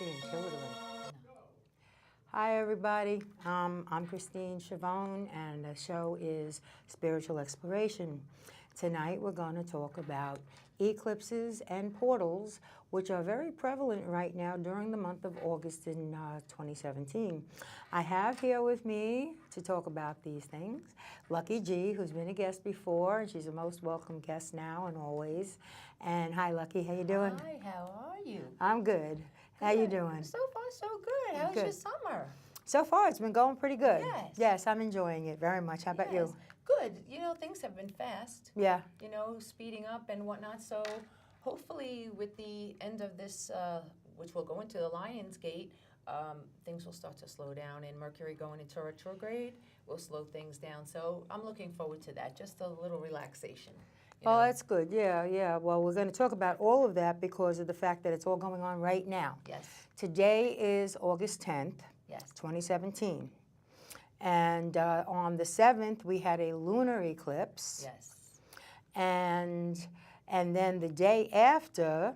didn't kill it already. Hi, everybody. I'm Christine Schiavone, and the show is Spiritual Exploration. Tonight, we're going to talk about eclipses and portals, which are very prevalent right now during the month of August in 2017. I have here with me to talk about these things Lucky G, who's been a guest before, and she's a most welcome guest now and always. And hi, Lucky, how you doing? Hi, how are you? I'm good. How you doing? So far, so good. How's your summer? So far, it's been going pretty good. Yes. Yes, I'm enjoying it very much. How about you? Good. You know, things have been fast. Yeah. You know, speeding up and whatnot. So hopefully with the end of this, which will go into the Lionsgate, things will start to slow down. And Mercury going into retrograde will slow things down. So I'm looking forward to that. Just a little relaxation. Oh, that's good. Yeah. Well, we're going to talk about all of that because of the fact that it's all going on right now. Yes. Today is August 10th, yes, 2017. And on the 7th, we had a lunar eclipse. Yes. And then the day after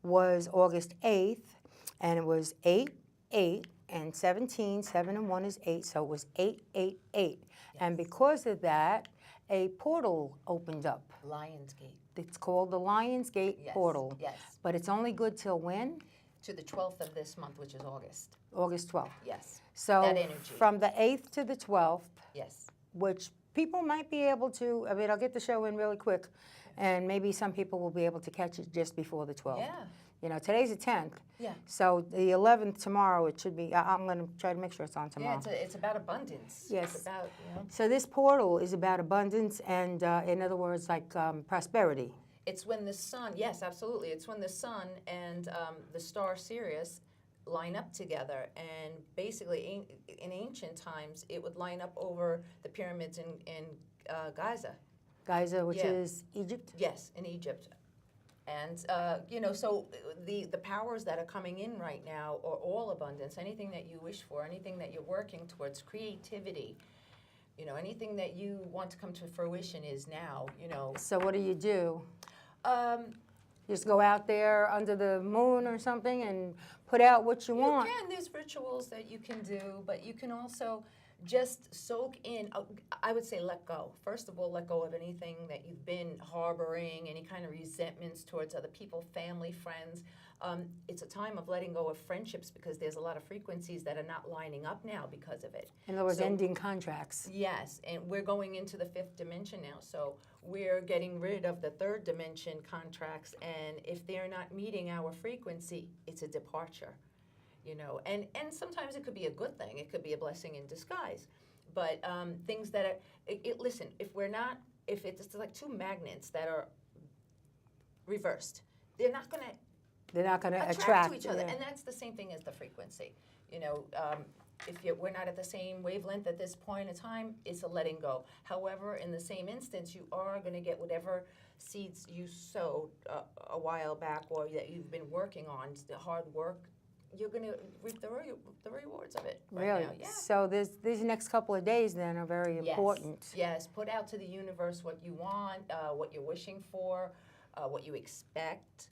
was August 8th, and it was 8/8 and 17. 7 and 1 is 8, so it was 8/8/8. Yes. And because of that, a portal opened up. Lionsgate. It's called the Lionsgate Portal. Yes. But it's only good till when? To the 12th of this month, which is August. August 12th. Yes. So that energy. From the 8th to the 12th, yes, which people might be able to, I mean, I'll get the show in really quick, and maybe some people will be able to catch it just before the 12th. Yeah. You know, today's the 10th. Yeah. So the 11th tomorrow, it should be, I'm going to try to make sure it's on tomorrow. Yeah, it's about abundance. Yes. It's about, So this portal is about abundance and, in other words, like prosperity. It's when the sun, yes, absolutely. It's when the sun and the star Sirius line up together. And basically, in ancient times, it would line up over the pyramids in Giza. Giza, which is Egypt? Yes, in Egypt. And, so the powers that are coming in right now are all abundance. Anything that you wish for, anything that you're working towards, creativity, anything that you want to come to fruition is now, So what do you do? Just go out there under the moon or something and put out what you want. You can. There's rituals that you can do, but you can also just soak in. I would say let go. First of all, let go of anything that you've been harboring, any kind of resentments towards other people, family, friends. It's a time of letting go of friendships because there's a lot of frequencies that are not lining up now because of it. In other words, ending contracts. Yes, and we're going into the 5th dimension now, so we're getting rid of the 3rd dimension contracts, and if they're not meeting our frequency, it's a departure. And sometimes it could be a good thing. It could be a blessing in disguise. But things that are, listen, if it's like two magnets that are reversed, they're not going to attract to each other. Yeah. And that's the same thing as the frequency. If we're not at the same wavelength at this point in time, it's a letting go. However, in the same instance, you are going to get whatever seeds you sowed a while back or that you've been working on, the hard work. You're going to reap the rewards of it right now. Yeah. So these next couple of days then are very important. Yes. Put out to the universe what you want, what you're wishing for, what you expect.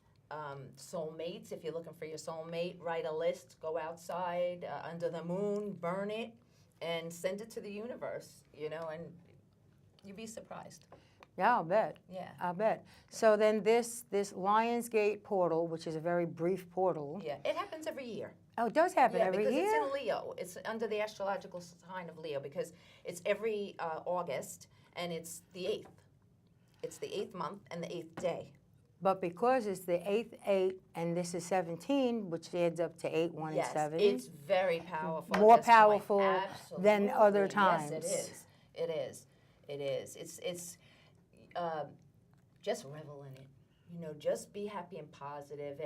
Soulmates, if you're looking for your soulmate, write a list, go outside under the moon, burn it, and send it to the universe, and you'd be surprised. Yeah, I'll bet. Yeah. I'll bet. So then this Lionsgate portal, which is a very brief portal. Yeah, it happens every year. Oh, it does happen every year? Yeah, because it's in Leo. It's under the astrological sign of Leo because it's every August, and it's the 8th. It's the 8th month and the 8th day. But because it's the 8/8 and this is 17, which adds up to 8, 1, and 7. It's very powerful. More powerful than other times. Yes, it is. It's just revel in it. Just be happy and positive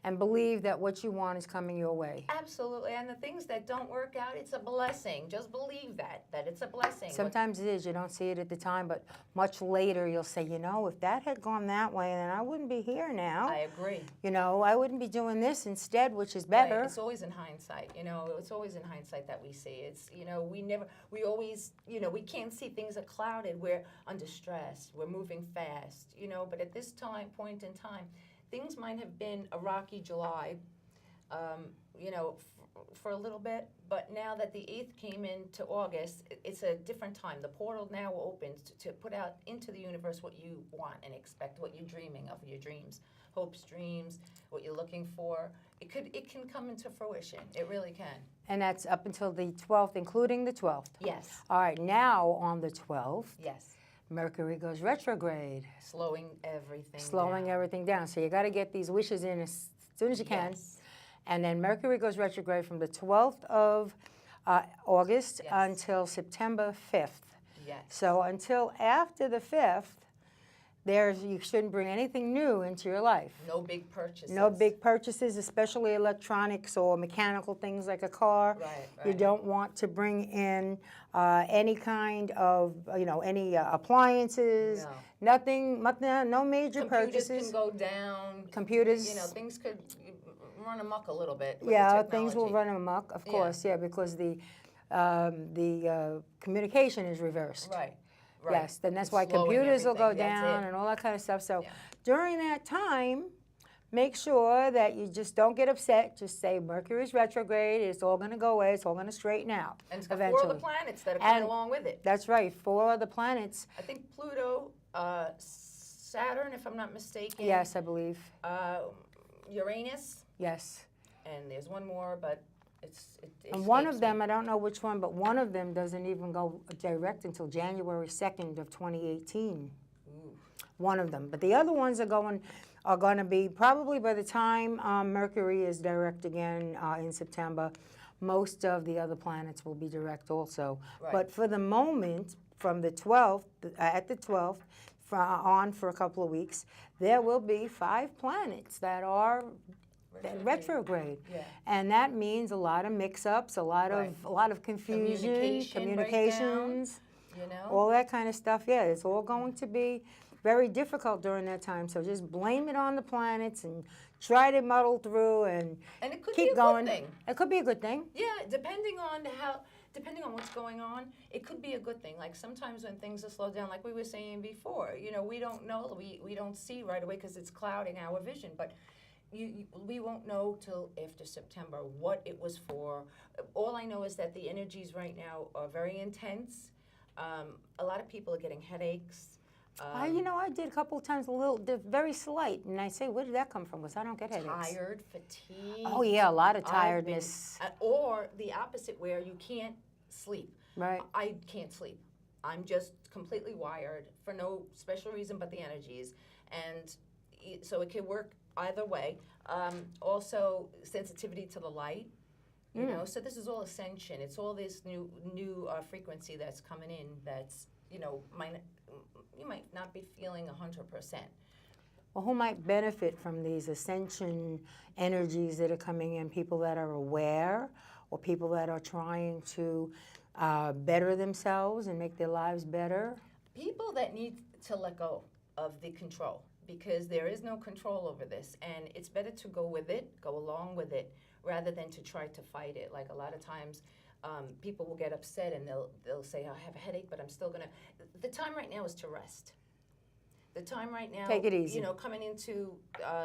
and believe that what you want is coming your way. Absolutely. And the things that don't work out, it's a blessing. Just believe that it's a blessing. Sometimes it is. You don't see it at the time, but much later you'll say, if that had gone that way, then I wouldn't be here now. I agree. I wouldn't be doing this instead, which is better. Right. It's always in hindsight. It's always in hindsight that we see. It's, we always, we can't see things are clouded. We're under stress. We're moving fast, but at this point in time, things might have been a rocky July, you know, for a little bit. But now that the 8th came into August, it's a different time. The portal now opens to put out into the universe what you want and expect, what you're dreaming of, your dreams, hopes, dreams, what you're looking for. It can come into fruition. It really can. And that's up until the 12th, including the 12th. Yes. All right, now on the 12th, Yes. Mercury goes retrograde. Slowing everything Slowing down. everything down. So you got to get these wishes in as soon as you can. Yes. And then Mercury goes retrograde from the 12th of August Yes. until September 5th. Yes. So until after the 5th, you shouldn't bring anything new into your life. No big purchases. No big purchases, especially electronics or mechanical things like a car. Right. You don't want to bring in any kind of, any appliances. No. Nothing, no major Computers purchases. can go down. Computers. Things could run amok a little bit. With Yeah, the things will technology. run amok, of Yeah. course, because the communication is reversed. Right. Yes, then that's why Slowing computers will go everything. That's down it. and all that kind of stuff. So Yeah. during that time, make sure that you just don't get upset. Just say Mercury's retrograde. It's all going to go away. It's all going to straighten out. And it's got eventually. 4 of the planets that are coming And- along with it. That's right. 4 of the planets. I think Pluto, Saturn, if I'm not mistaken. Yes, I believe. Uranus, Yes. and there's one more, but it's And one escapes of me. them, I don't know which one, but one of them doesn't even go direct until January 2nd of 2018. Ooh. One of them. But the other ones are going to be probably by the time Mercury is direct again in September. Most of the other planets will be direct also. Right. But for the moment, from the 12th, at the 12th, on for a couple of weeks, there will be 5 planets that are retrograde. Yeah. And that means a lot of mix-ups, a lot Right. of confusion, Communication communications. breakdown. All that kind of stuff, yeah, it's all going to be very difficult during that time. So just blame it on the planets and try to muddle through and And it could keep be a going. good thing. It could be a good thing. Yeah, depending on what's going on, it could be a good thing. Like sometimes when things are slowed down, like we were saying before, we don't know, we don't see right away because it's clouding our vision. But we won't know till after September what it was for. All I know is that the energies right now are very intense. A lot of people are getting headaches. I did a couple of times, very slight, and I say, where did that come from? Because I don't get headaches. Tired, fatigue. Oh yeah, a lot of I've tiredness. or the opposite, where you can't sleep. Right. I can't sleep. I'm just completely wired for no special reason but the energies, and so it can work either way. Also, sensitivity to the light. So this is all ascension. It's all this new frequency that's coming in. That's you might not be feeling 100%. Well, who might benefit from these ascension energies that are coming in? People that are aware, or people that are trying to better themselves and make their lives better? People that need to let go of the control, because there is no control over this, and it's better to go along with it, rather than to try to fight it. Like a lot of times, people will get upset and they'll say, I have a headache, but I'm still gonna. The time right now is to rest. The time right now, take it easy. Coming into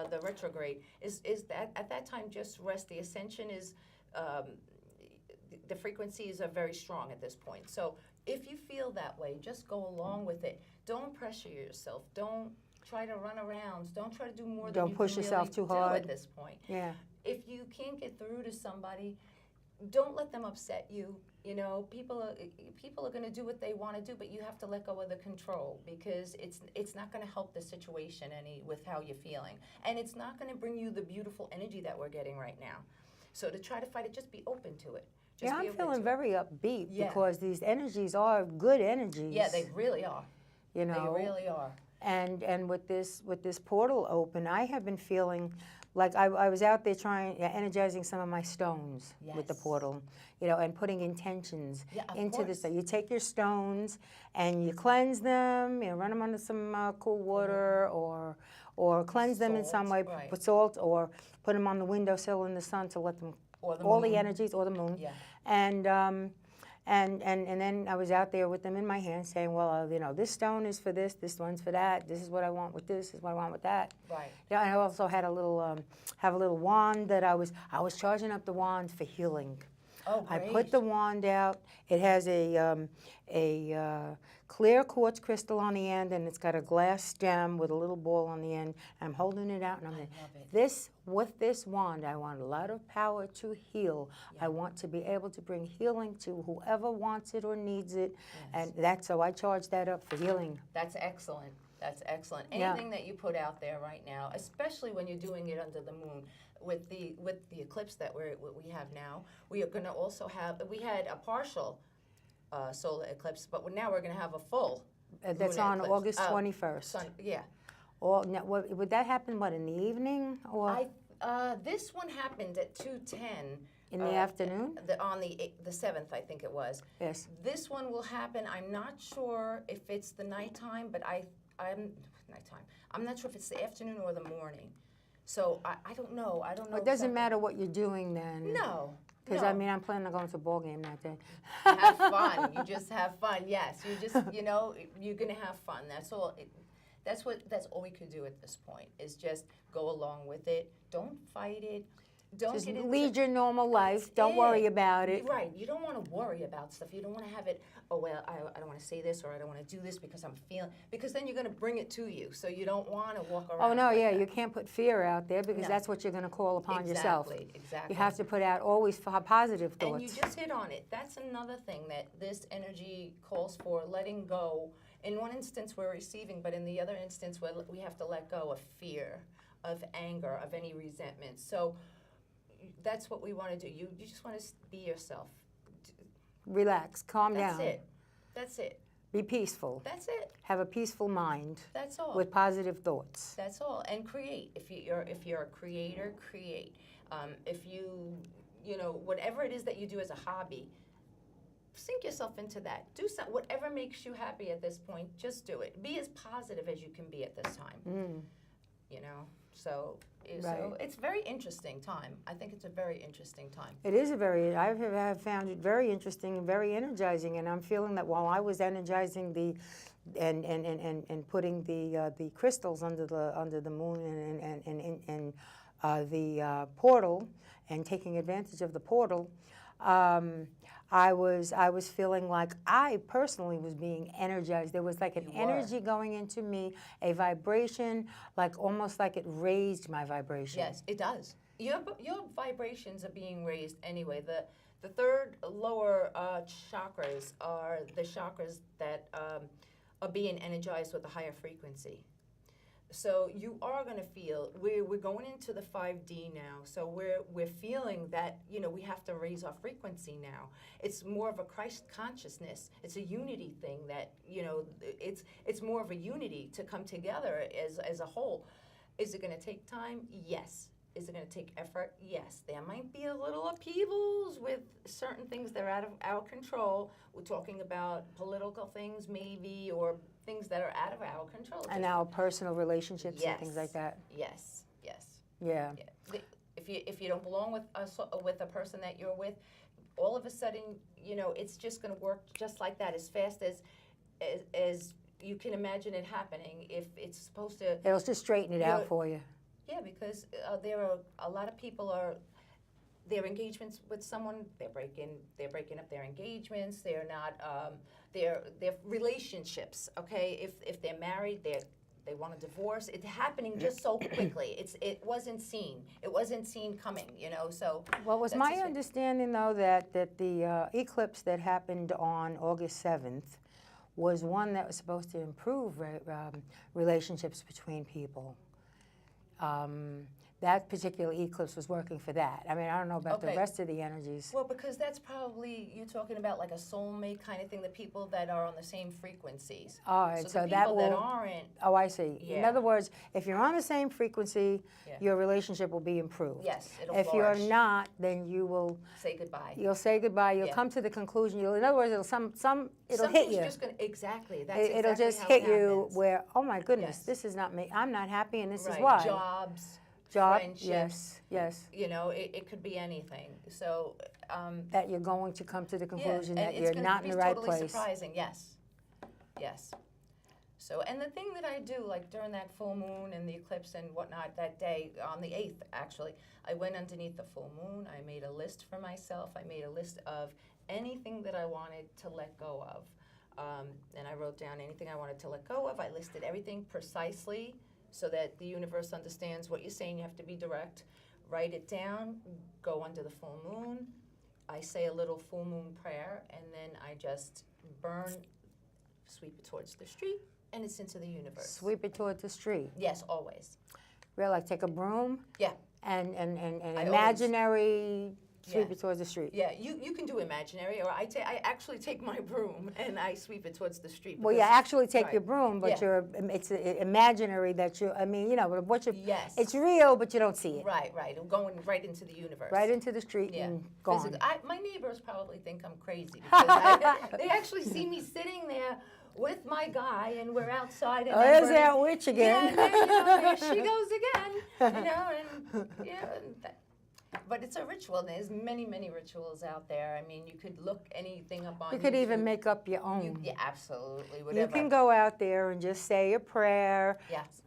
the retrograde is that at that time just rest. The ascension is, the frequencies are very strong at this point. So if you feel that way, just go along with it. Don't pressure yourself. Don't try to run around. Don't try to do more than Don't you push can yourself really too do hard. at this point. Yeah. If you can't get through to somebody, don't let them upset you. People are going to do what they want to do, but you have to let go of the control, because it's not going to help the situation any with how you're feeling, and it's not going to bring you the beautiful energy that we're getting right now. So to try to fight it, just be open to it. Just be I'm open feeling to it. very upbeat Yeah. because these energies are good energies. Yeah, they really are. They They really are. And with this portal open, I have been feeling like I was out there energizing some of my stones with the Yes. portal, and putting intentions Yeah, of into this. course. You take your stones and you cleanse them, run them under some cool water, or cleanse them in some Salt, way, right. put salt, or put them on the windowsill in the sun to let them, Or the all moon. the energies, or the moon. Yeah. And And then I was out there with them in my hand saying, well, you know, this stone is for this one's for that, this is what I want with this is what I want with that. Right. Yeah, I also had a little, have a little wand that I was charging up the wand for healing. Oh, I great. put the wand out. It has a clear quartz crystal on the end, and it's got a glass stem with a little ball on the end. I'm holding it out, and I'm I like, love it. with this wand, I want a lot of power to heal. Yeah. I want to be able to bring healing to whoever wants it or needs it, Yes. and so I charge that up for healing. That's excellent. That's excellent. Yeah. Anything that you put out there right now, especially when you're doing it under the moon, with the eclipse that we have now, we are going to also have. We had a partial solar eclipse, but now we're going to have a full. That's lunar on eclipse. August 21st. Yeah. Or, now, would that happen, in the evening? Or This one happened at 2:10. in the afternoon? On the 7th, I think it was. Yes. This one will happen. I'm not sure if it's the nighttime, but I'm nighttime. I'm not sure if it's the afternoon or the morning. So I don't know. I don't know. It doesn't exactly. matter what you're doing then. No. Because, no. I mean, I'm planning on going to a ball game that day. Have fun. You just have fun. Yes. You just, you're going to have fun. That's all. That's all we could do at this point is just go along with it. Don't fight it. Don't Just get into lead your normal life. Don't worry about it. Right. You don't want to worry about stuff. You don't want to have it, oh, well, I don't want to say this or I don't want to do this because I'm feeling, because then you're going to bring it to you. So you don't want to walk around. Oh, no, like yeah, that. you can't put fear out there because No. that's what you're going to call upon yourself. Exactly. You have to put out always positive thoughts. And you just hit on it. That's another thing that this energy calls for, letting go. In one instance, we're receiving, but in the other instance, we have to let go of fear, of anger, of any resentment. So that's what we want to do. You just want to be yourself. Relax, calm That's down. That's it. Be peaceful. That's it. Have a peaceful mind That's all. with positive thoughts. That's all. And create. If you're a creator, create. If you know whatever it is that you do as a hobby, sink yourself into that. Do whatever makes you happy at this point. Just do it. Be as positive as you can be at this time. You know. So it's a very interesting time. I think it's a very interesting time. It is I have found it very interesting and very energizing, and I'm feeling that while I was energizing and putting the crystals under the moon and the portal and taking advantage of the portal, I was feeling like I personally was being energized. There was like an energy going into me, a vibration, almost like it raised my vibration. Yes, it does. Your vibrations are being raised anyway. The third lower chakras are the chakras that are being energized with a higher frequency. So you are going to feel, we're going into the 5D now, so we're feeling that, we have to raise our frequency now. It's more of a Christ consciousness. It's a unity thing that, it's more of a unity to come together as a whole. Is it going to take time? Yes. Is it going to take effort? Yes. There might be a little upheavals with certain things that are out of our control. We're talking about political things maybe, or things that are out of our control. And our personal relationships and things like that. Yes. Yeah. If you don't belong with a person that you're with, all of a sudden, it's just going to work just like that, as fast as you can imagine it happening. If it's supposed to, It'll just straighten it out for you. Yeah, because there are a lot of people their engagements with someone, they're breaking up their engagements. They're not their relationships. Okay, if they're married, they want a divorce. It's happening just so quickly. It wasn't seen. It wasn't seen coming. So. Well, it was my understanding though that the eclipse that happened on August 7th was one that was supposed to improve relationships between people. That particular eclipse was working for that. I mean, I don't know about the rest of the energies. Well, because that's probably, you're talking about like a soulmate kind of thing, the people that are on the same frequencies. All right, so the that people will. that aren't. Oh, I see. Yeah. In other words, if you're on the same frequency, your relationship will be improved. Yes, it'll If flourish. you're not, then you will Say goodbye. You'll say goodbye. You'll come to the conclusion. In other words, it'll hit you. Just gonna, exactly. That's It'll exactly just how hit it you happens. where, oh my goodness, Yes. this is not me. I'm not happy, and this is Right. why. Jobs. Job, friendships. yes, yes. You know, it could be anything. So That you're going to come to the conclusion and that it's you're gonna not be in the right totally place. surprising. Yes, yes. So, and the thing that I do, like during that full moon and the eclipse and whatnot, that day, on the 8th, actually, I went underneath the full moon. I made a list for myself. I made a list of anything that I wanted to let go of. And I wrote down anything I wanted to let go of. I listed everything precisely so that the universe understands what you're saying. You have to be direct. Write it down, go under the full moon. I say a little full moon prayer, and then I just sweep it towards the street, and it's into the universe. Sweep it towards the street. Yes, always. Really, like take a broom Yeah. and I imaginary sweep Yeah. it towards the street. Yeah, you can do imaginary, or I actually take my broom and I sweep it towards the street. Well, you because- actually take right. your broom, but Yeah. it's imaginary that you. I mean, you know what you. Yes. It's real, but you don't see it. Right. I'm going right into the universe. Right into the street Yeah. and gone. My neighbors probably think I'm crazy because they actually see me sitting there with my guy, and we're outside. And Oh, there's that witch again. Yeah, there she goes again. You know, and yeah. But it's a ritual. And there's many rituals out there. I mean, you could look anything up on. You could even YouTube. make up your own. Yeah, absolutely. You Whatever. can go out there and just say a prayer. Yes.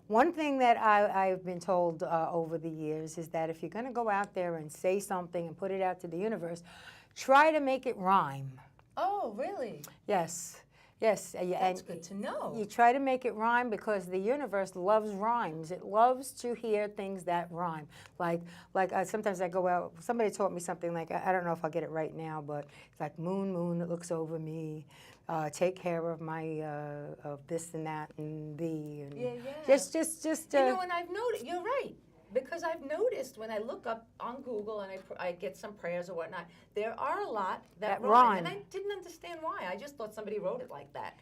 One thing that I've been told over the years is that if you're going to go out there and say something and put it out to the universe, try to make it rhyme. Oh, really? Yes. That's And good to know. you try to make it rhyme because the universe loves rhymes. It loves to hear things that rhyme. Like sometimes I go out, somebody taught me something like, I don't know if I'll get it right now, but it's like moon, moon that looks over me, take care of my, of this and that and thee. And Yeah. Just. You know, and I've noticed, you're right. Because I've noticed when I look up on Google and I get some prayers or whatnot, there are a lot that rhyme. And I didn't understand why. I just thought somebody wrote it like that.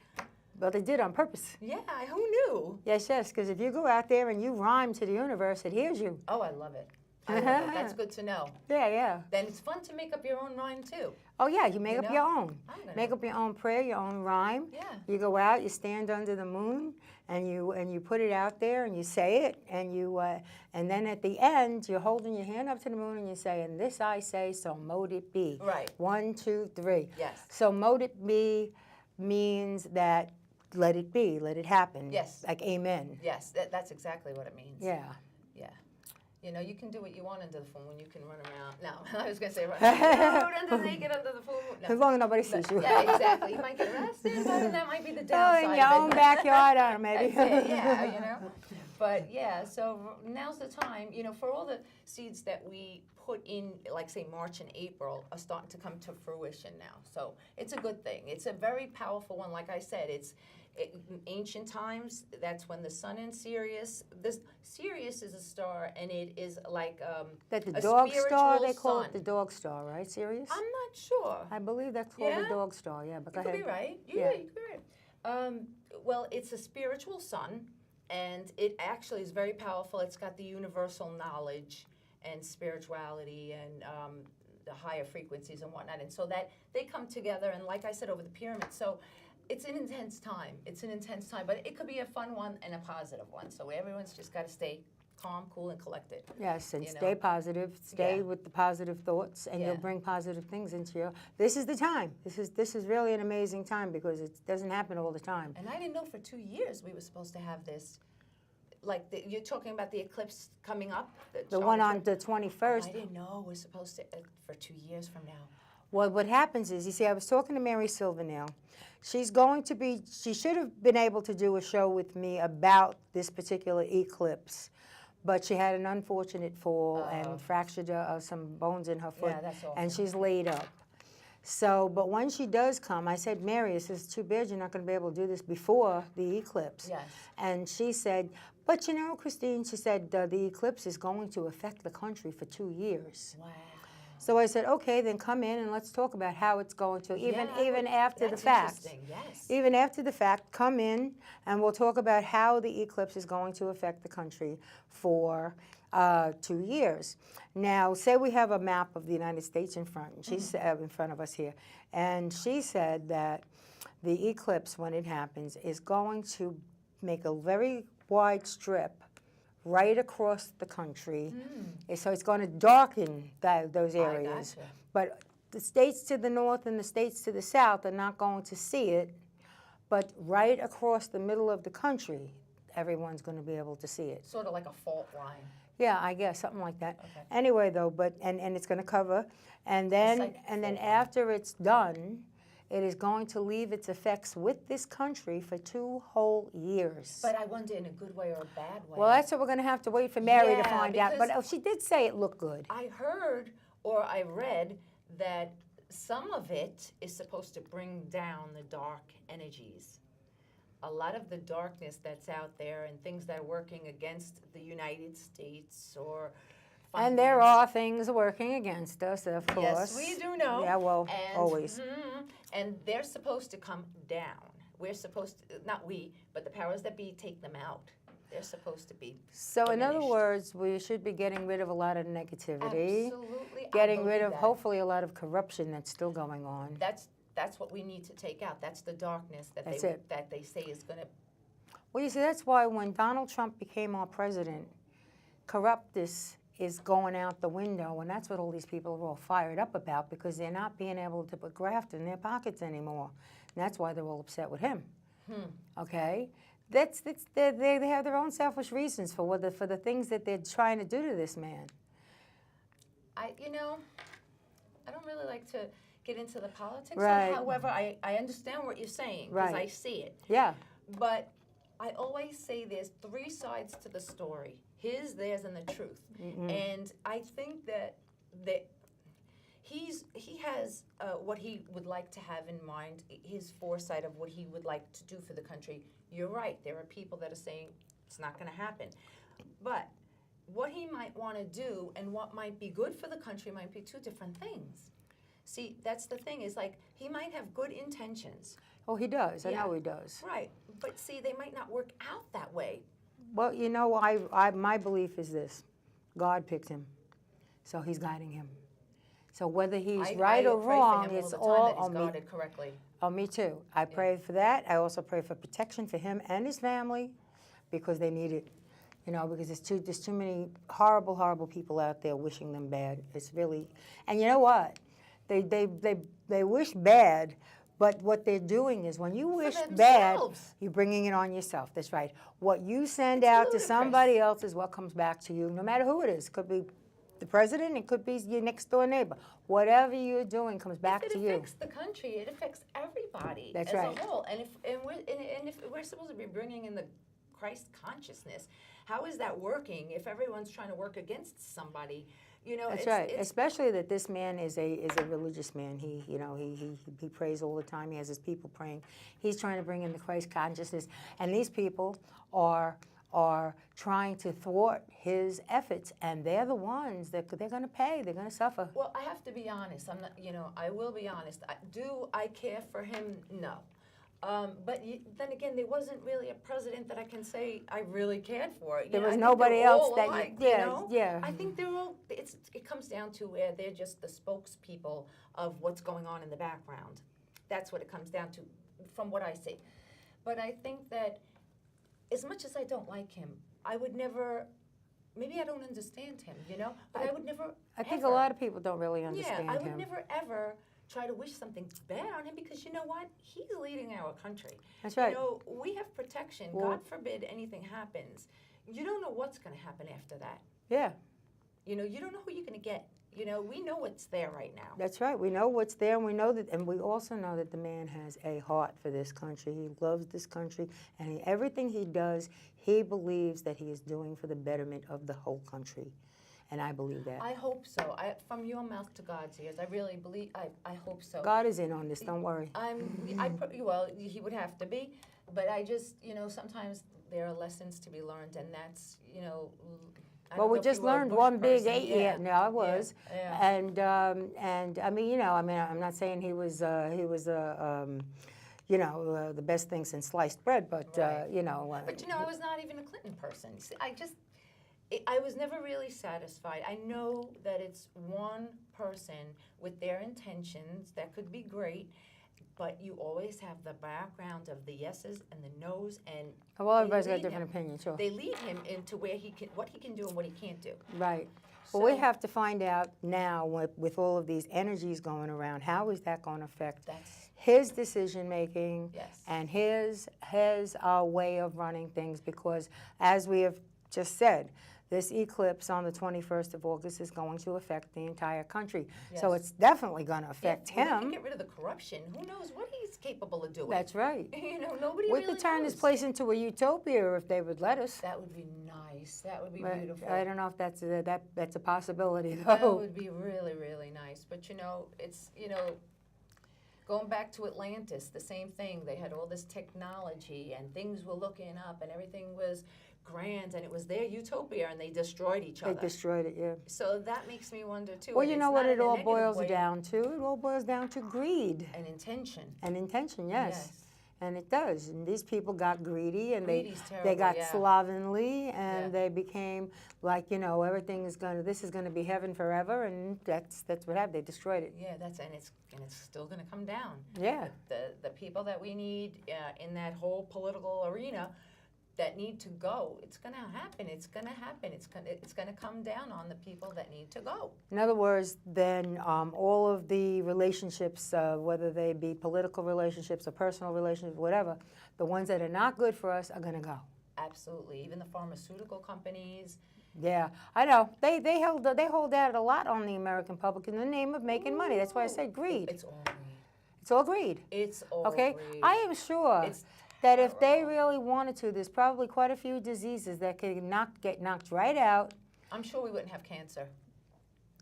Well, they did on purpose. Yeah, who knew? Yes, because if you go out there and you rhyme to the universe, it hears you. Oh, I love it. That's good to know. Yeah. Then it's fun to make up your own rhyme too. Oh, yeah, you make You up know? your own. I'm gonna- Make up your own prayer, your own rhyme. Yeah. You go out, you stand under the moon, and you put it out there, and you say it, and then at the end, you're holding your hand up to the moon, and you say, "And this I say, so mote it be." Right. 1, 2, 3. Yes. So mote it be means that let it be, let it happen. Yes. Like amen. Yes, that's exactly what it means. Yeah. Yeah. You know, you can do what you want under the full moon. You can run around. No, I was going to say run naked under the full moon. No. As long as nobody sees you. Yeah, exactly. You might get arrested, but that might be the Oh, downside. in your of it. own backyard, or maybe. That's it, yeah, you know. But yeah, so now's the time, you know, for all the seeds that we put in, like say March and April, are starting to come to fruition now. So it's a good thing. It's a very powerful one. Like I said, in ancient times, that's when the sun in Sirius. Sirius is a star, and it is like That the a dog star, spiritual they call sun. it the dog star, right? Sirius? I'm not sure. I believe that's called the Yeah? dog star, yeah. But go You could ahead. be right. Yeah. You could be right. Well, it's a spiritual sun, and it actually is very powerful. It's got the universal knowledge and spirituality and the higher frequencies and whatnot. And so that they come together, and like I said, over the pyramid. So it's an intense time. It's an intense time, but it could be a fun one and a positive one. So everyone's just got to stay calm, cool, and collected. Yes, and You know? stay positive. Stay Yeah. with the positive thoughts, and you'll Yeah. bring positive things into your. This is the time. This is really an amazing time because it doesn't happen all the time. And I didn't know for 2 years we were supposed to have this. Like, you're talking about the eclipse coming up? The one on Charlotte- the 21st. I didn't know we're supposed to, for 2 years from now. Well, what happens is, you see, I was talking to Mary Silvernail. She should have been able to do a show with me about this particular eclipse, but she had an unfortunate fall and fractured some bones in her foot, Yeah, that's awful. and she's laid up. So, but when she does come, I said, Mary, this is too bad you're not going to be able to do this before the eclipse. Yes. And she said, but you know, Christine, she said, the eclipse is going to affect the country for 2 years. Wow. So I said, okay, then come in and let's talk about how it's going to, even after the That's fact. interesting, yes. Even after the fact, come in and we'll talk about how the eclipse is going to affect the country for 2 years. Now, say we have a map of the United States in front, and she's in front of us here, and she said that the eclipse, when it happens, is going to make a very wide strip right across the country. So it's going to darken those areas. Gotcha. But the states to the north and the states to the south are not going to see it. But right across the middle of the country, everyone's going to be able to see it. Sort of like a fault line. Yeah, I guess something like that. Okay. Anyway, though, but and it's going to cover, and then fault after it's done, it is going to leave its effects with this country for 2 whole years. But I wonder in a good way or a bad way. Well, that's what we're going to have to wait for Mary to Yeah, find out. But because she did say it looked good. I heard or I read that some of it is supposed to bring down the dark energies. A lot of the darkness that's out there and things that are working against the United States or And there are things working against us, of course. Yes, we do know. Yeah, well, and, always. And they're supposed to come down. We're supposed to, not we, but the powers that be take them out. They're supposed to be So in other diminished. words, we should be getting rid of a lot of negativity. Absolutely. I Getting rid believe of, that. hopefully, a lot of corruption that's still going on. That's what we need to take out. That's the darkness that That's they it. that they say is going to. Well, you see, that's why when Donald Trump became our president, corruptness is going out the window, and that's what all these people are all fired up about, because they're not being able to put graft in their pockets anymore. And that's why they're all upset with him. Okay? They have their own selfish reasons for the things that they're trying to do to this man. I don't really like to get into the politics. Right. However, I understand what you're saying because Right. I see it. Yeah. But I always say there's 3 sides to the story: his, theirs, and the truth. And I think that he has what he would like to have in mind, his foresight of what he would like to do for the country. You're right. There are people that are saying it's not going to happen, but what he might want to do and what might be good for the country might be 2 different things. See, that's the thing, is like he might have good intentions. Oh, he does. I Yeah. know he does. Right. But see, they might not work out that way. Well, you know, my belief is this: God picked him, so He's guiding him. So whether he's right or wrong, it's all on me. Guarded correctly. Oh, me too. I pray for that. I also pray for protection for him and his family, because they need it. You know, because there's too many horrible, horrible people out there wishing them bad. It's really, and you know what? They wish bad, but what they're doing is when you wish bad, themselves. you're bringing it on yourself. That's right. What you send It's out to ludicrous. somebody else is what comes back to you, no matter who it is. It could be the president, it could be your next door neighbor. Whatever you're doing comes back to you. If it affects the country, it affects everybody That's as right. a whole. And if we're supposed to be bringing in the Christ consciousness, how is that working if everyone's trying to work against somebody? You know, That's right. Especially that this man is a religious man. He prays all the time. He has his people praying. He's trying to bring in the Christ consciousness, and these people are trying to thwart his efforts, and they're the ones that they're going to pay. They're going to suffer. Well, I have to be honest. I'm not. I will be honest. Do I care for him? No. But then again, there wasn't really a president that I can say I really cared for. There was I think nobody they're else all that alike, you, yeah. I think they're all. It comes down to where they're just the spokespeople of what's going on in the background. That's what it comes down to, from what I see. But I think that as much as I don't like him, I would never. Maybe I don't understand him, but I would never. I think ever, a lot of people don't really understand Yeah, I would him. never ever try to wish something bad on him, because you know what? He's leading our country. That's right. We have protection. Well, God forbid anything happens. You don't know what's going to happen after that. Yeah. You don't know who you're going to get. We know what's there right now. That's right. We know what's there, and we know that, and we also know that the man has a heart for this country. He loves this country, and everything he does, he believes that he is doing for the betterment of the whole country, and I believe that. I hope so. From your mouth to God's ears, I really believe. I hope so. God is in on this. Don't worry. Well, he would have to be, but I just, sometimes there are lessons to be learned, and that's, I Well, don't we know if just you were a learned Bush one big person. 8 year. No, I was, Yeah. and I mean, I'm not saying he was the best thing since sliced bread, but Right. But I was not even a Clinton person. See, I was never really satisfied. I know that it's one person with their intentions that could be great, but you always have the background of the yeses and the nos, and Well, everybody's got a lead different him. opinion, sure. They lead him into where he can, what he can do and what he can't do. Right. Well, we So- have to find out now with all of these energies going around, how is that going to affect That's his decision making yes. and his way of running things? Because as we have just said, this eclipse on the 21st of August is going to affect the entire country. So Yes. it's definitely going to affect Well, we can him. get rid of the corruption. Who knows what he's capable of doing? That's right. You know, nobody We really could turn this knows. place into a utopia if they would let us. That would be nice. That would be But beautiful. I don't know if that's a possibility, That though. would be really, really nice. But you know, it's, you know, going back to Atlantis, the same thing. They had all this technology and things were looking up and everything was grand and it was their utopia and they destroyed each They other. destroyed it, yeah. So that makes me wonder too. Well, and you it's know what not it in a all negative boils way, down to? It all boils down to greed an intention. and intention, yes. And it does. And these people got greedy and Greedy's they terrible, got yeah. slovenly and Yeah. they became like, you know, this is gonna be heaven forever, and that's what happened. They destroyed it. Yeah, and it's still going to come down. Yeah. The people that we need in that whole political arena that need to go, it's going to happen. It's going to happen. It's going to come down on the people that need to go. In other words, then all of the relationships, whether they be political relationships or personal relationships, whatever, the ones that are not good for us are going to go. Absolutely. Even the pharmaceutical companies. Yeah, I know. They hold out a lot on the American public in the name of making money. That's why I said greed. It's all greed. It's all greed. It's all Okay, greed. I am sure It's that if they terrible. really wanted to, there's probably quite a few diseases that could get knocked right out, I'm sure we wouldn't have cancer.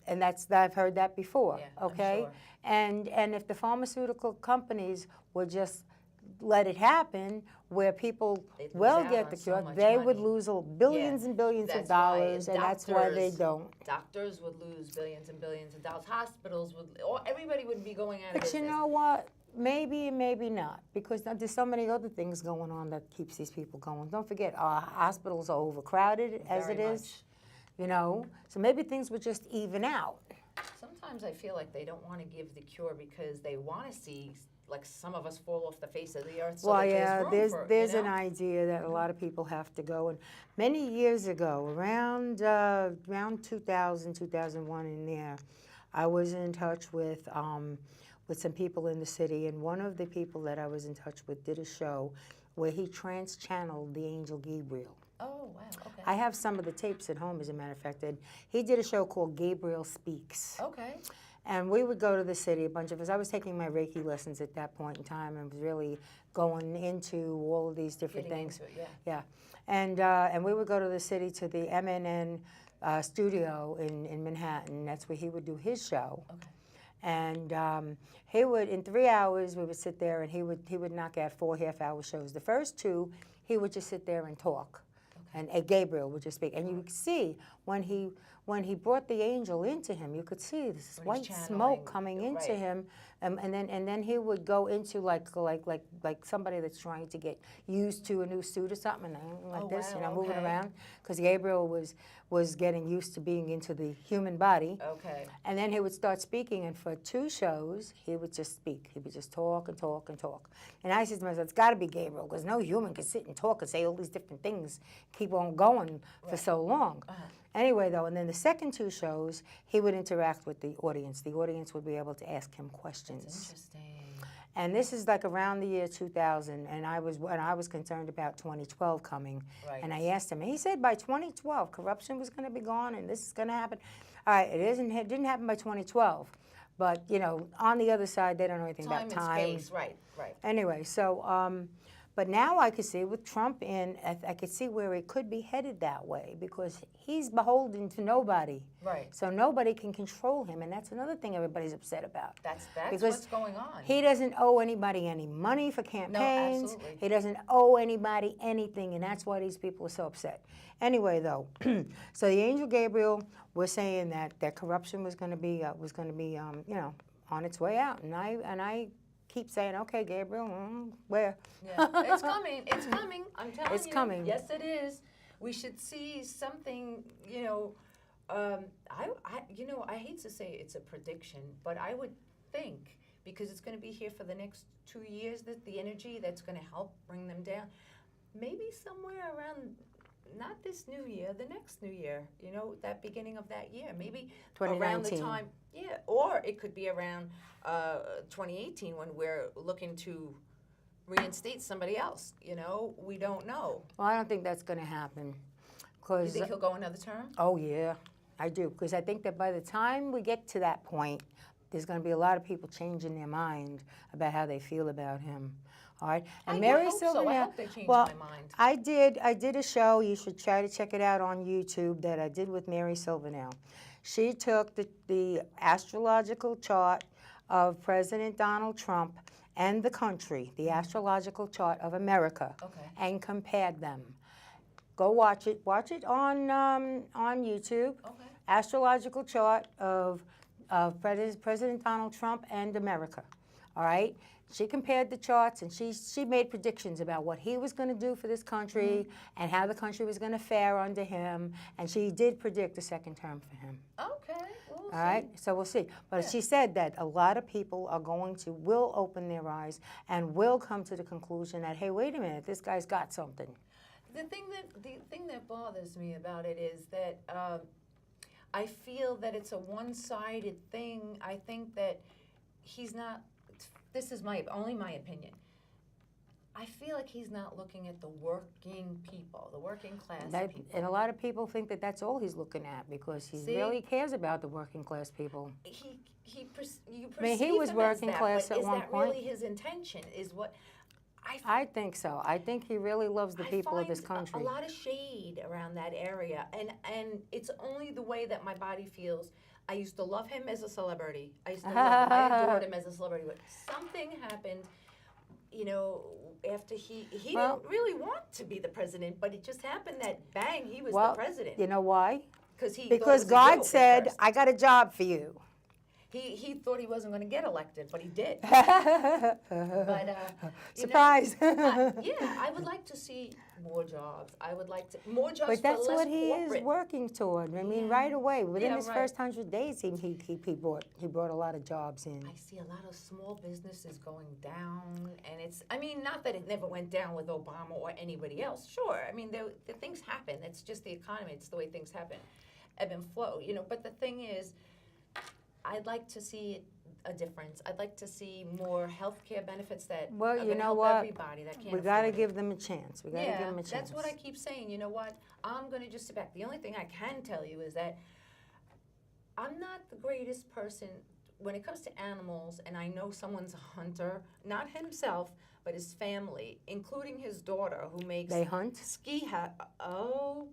and I've heard that before. Yeah, I'm okay, sure. and if the pharmaceutical companies would just let it happen, where people They'd lose will out get on the so cure, much they would money. lose billions and billions of That's why dollars, and that's why they doctors- don't. Doctors would lose billions and billions of dollars. Hospitals would, or everybody would be going out of But business. you know what? Maybe and maybe not, because there's so many other things going on that keeps these people going. Don't forget, our hospitals are overcrowded as Very it is, much. you know. So maybe things would just even out. Sometimes I feel like they don't want to give the cure because they want to see, like, some of us fall off the face of the earth. So Well, that yeah, there's room there's for, there's you an know? idea that a lot of people have to go. And many years ago, around 2000, 2001 in there, I was in touch with some people in the city, and one of the people that I was in touch with did a show where he trans-channeled the angel Gabriel. Oh, wow, okay. I have some of the tapes at home, as a matter of fact. And he did a show called Gabriel Speaks. Okay. And we would go to the city, a bunch of us. I was taking my Reiki lessons at that point in time and was really going into all of these different Getting things. into it, yeah. Yeah. And we would go to the city, to the MNN studio in Manhattan. That's where he would do his show. Okay. And he would, in 3 hours, we would sit there, and he would knock out 4 half-hour shows. The first 2, he would just sit there and talk. And Gabriel would just speak, and you could see when he brought the angel into him, you could see this When he's white channeling, smoke coming into right. him, and then he would go into like somebody that's trying to get used to a new suit or something, and like Oh, this, wow, moving okay. around, because Gabriel was getting used to being into the human body. Okay. And then he would start speaking, and for 2 shows, he would just speak. He would just talk and talk and talk. And I said to myself, it's got to be Gabriel, because no human can sit and talk and say all these different things, keep on going for so long. Anyway, though, and then the second 2 shows, he would interact with the audience. The audience would be able to ask him questions. Interesting. And this is like around the year 2000, and I was concerned about 2012 coming. Right. And I asked him, and he said by 2012, corruption was going to be gone, and this is going to happen. All right, it didn't happen by 2012, but you know, on the other side, they don't know anything about time. Time and space, right. Anyway, so, but now I could see with Trump in, I could see where it could be headed that way, because he's beholden to nobody. Right. So nobody can control him, and that's another thing everybody's upset about. That's Because what's going on. He doesn't owe anybody any money for campaigns. absolutely. He doesn't owe anybody anything, and that's why these people are so upset. Anyway, though, so the angel Gabriel was saying that corruption was going to be you know, on its way out, and I keep saying, okay, Gabriel, where? Yeah. It's coming. It's coming. I'm telling you. It's coming. Yes, it is. We should see something, you know, I hate to say it's a prediction, but I would think because it's going to be here for the next 2 years, that the energy that's going to help bring them down. Maybe somewhere around, not this new year, the next new year, you know, that beginning of that year, maybe around the 2019. time, yeah, or it could be around 2018 when we're looking to reinstate somebody else, you know, we don't know. Well, I don't think that's going to happen. You 'Cause, think he'll go another term? oh, yeah, I do. Because I think that by the time we get to that point, there's going to be a lot of people changing their mind about how they feel about him. All right? And Mary hope so. I Silvernail, hope they change well, my mind. I did a show, you should try to check it out on YouTube, that I did with Mary Silvernail. She took the astrological chart of President Donald Trump and the country, the astrological chart of America, Okay. and compared them. Go watch it. Watch it on YouTube. Okay. Astrological chart of President Donald Trump and America. All right. She compared the charts, and she made predictions about what he was going to do for this country and how the country was going to fare under him. And she did predict a second term for him. Okay. We'll All right, so we'll see. But she said that a lot of people will open their eyes and will come to the conclusion that, hey, wait a minute, this guy's got something. The thing that bothers me about it is that I feel that it's a one-sided thing. I think that he's not. This is only my opinion. I feel like he's not looking at the working people, the working class people. And a lot of people think that that's all he's looking at because he really cares about the working class people. You perceive I mean, he was him working as that, class but at one is that point. really his intention? Is what I think so. I think he really loves the people of this I country. find a lot of shade around that area, and it's only the way that my body feels. I used to love him as a celebrity. I adored him as a celebrity, but something happened, you know, after he didn't really want to be the president, but it just happened that bang, he was the president. You know why? Because God said, I got a job for you. He thought he wasn't going to get elected, but he did. Surprise! Yeah, I would like to see more jobs. I would like to more jobs. But that's for less what he corporate. is working toward. I mean, right away, within his right. first 100 days, he brought a lot of jobs in. I see a lot of small businesses going down, and it's. I mean, not that it never went down with Obama or anybody else. Sure, I mean, the things happen. It's just the economy. It's the way things happen, ebb and flow. You know, but the thing is, I'd like to see a difference. I'd like to see more health care benefits that are you gonna know help what? everybody that can't We got to afford it. give them a chance. We got to give them a chance. That's what I keep saying. You know what? I'm going to just sit back. The only thing I can tell you is that I'm not the greatest person when it comes to animals, and I know someone's a hunter, not himself, but his family, including his daughter, who makes They hunt? ski hat. Oh,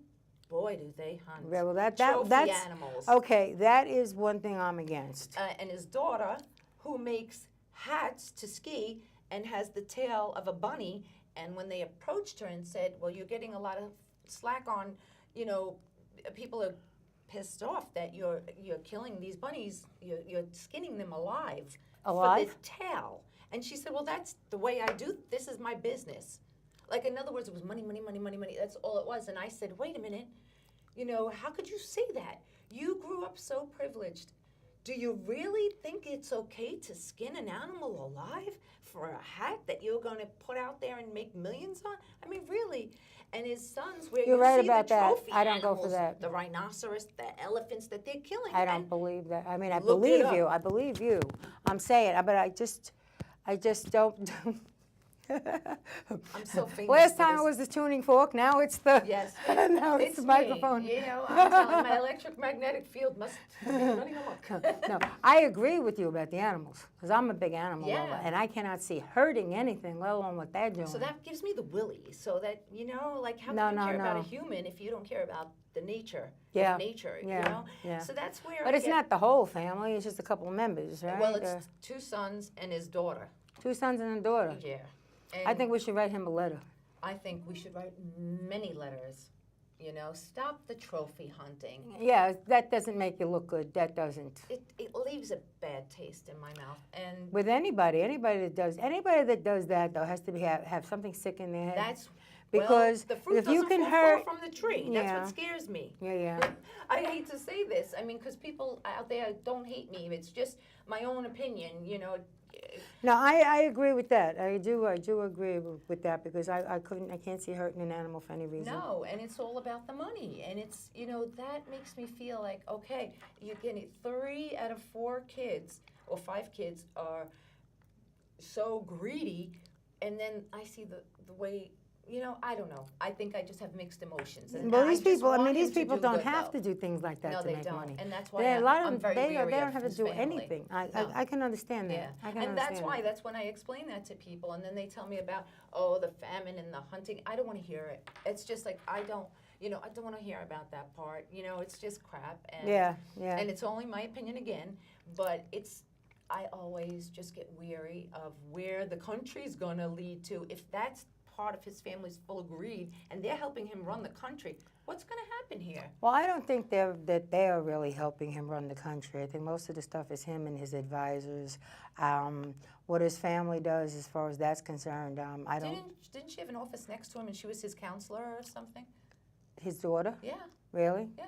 boy, do they hunt. Yeah, well, that's animals. okay. That is one thing I'm against. And his daughter, who makes hats to ski and has the tail of a bunny. And when they approached her and said, well, you're getting a lot of slack on, you know, people are pissed off that you're killing these bunnies, you're skinning them alive. Alive? For the tail. And she said, well, that's the way I do, this is my business. Like, in other words, it was money, money, money, money, money. That's all it was. And I said, wait a minute. You know, how could you say that? You grew up so privileged. Do you really think it's okay to skin an animal alive for a hat that you're going to put out there and make millions on? I mean, really. And his sons, where You're you right see about the that. trophy I don't go animals, for that. the rhinoceros, the elephants that they're killing. I don't And believe that. I mean, I Look it believe up. you. I believe you. I'm saying, but I just don't. I'm so famous. Last for time this. it was the tuning fork. Now it's the Yes. now it's the microphone. Me. You know, I'm telling my electromagnetic field must be running amok. No, I agree with you about the animals because I'm a big animal Yeah. lover, and I cannot see hurting anything, let alone what they're doing. So that gives me the willy, so that, you know, like, how No, can you no, care about a no. human if you don't care about the nature Yeah, of nature, yeah, you know? yeah. So that's where But I it's get- not the whole family; it's just a couple of members, right? Well, it's 2 sons and his daughter. 2 sons and a daughter. Yeah. I And think we should write him a letter. I think we should write many letters, you know, stop the trophy hunting. Yeah, that doesn't make you look good. That doesn't. It leaves a bad taste in my mouth, and With anybody that does that though has to have something sick in their head. that's because well, the fruit if you doesn't can fall hurt, far from the tree. That's Yeah. what scares me. yeah. I hate to say this. I mean, because people out there don't hate me. It's just my own opinion. You know, No, I agree with that. I do agree with that because I can't see hurting an animal for any reason. No, and it's all about the money. And it's, that makes me feel like, okay, you're getting 3 out of 4 kids or 5 kids are so greedy. And then I see the way, I don't know. I think I just have mixed emotions. And Well, I these just people, want these him to people do don't good, have though. to do things like that No, to they make don't. money. And that's why A lot of I'm them, very they weary don't of have to his do family. anything. No. I can understand that. Yeah, I can and that's understand why, that. that's when I explain that to people, and then they tell me about, the famine and the hunting. I don't want to hear it. It's just like, I don't want to hear about that part. It's just crap. And, Yeah. And it's only my opinion again, but I always just get weary of where the country's going to lead to. If that's part of his family's full of greed, and they're helping him run the country, what's going to happen here? Well, I don't think that they are really helping him run the country. I think most of the stuff is him and his advisors. What his family does, as far as that's concerned, I don't. Didn't she have an office next to him, and she was his counselor or something? His daughter? Yeah. Really? Yeah.